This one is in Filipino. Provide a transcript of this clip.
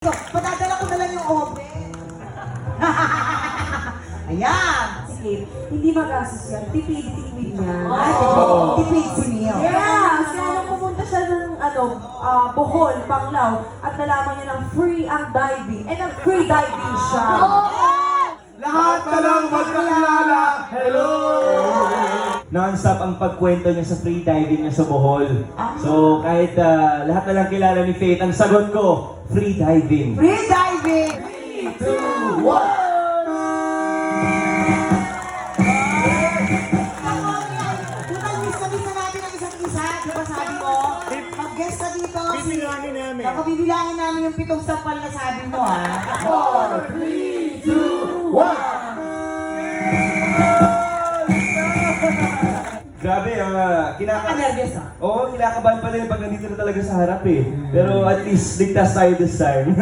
So, padadala ko na lang yung oven. Ayan. Sige, hindi magastos yan. Tipid-tipid niya. Ay, tipid si Neil. Yeah! Kasi nung pumunta siya ng Bohol, Panglao, at nalaman niya ng free ang diving. And free diving siya. Lahat na lang magkakilala! Hello! Non-stop ang pagkwento niya sa free diving niya sa Bohol. So kahit lahat na lang kilala ni Faith, ang sagot ko, free diving. Free diving! 3, 2, 1! Miss na natin ang isa't isa. Di ba sabi mo? Mag-guest na dito. Bibilangin namin. Ako bibilangin namin yung 7 sampal na sabi mo, ha? 4, 3, 2, 1! Grabe, ang Nervous, ha? Oo, kinakabahan pa rin pag nandito na talaga sa harap eh. Pero at least ligtas tayo this time.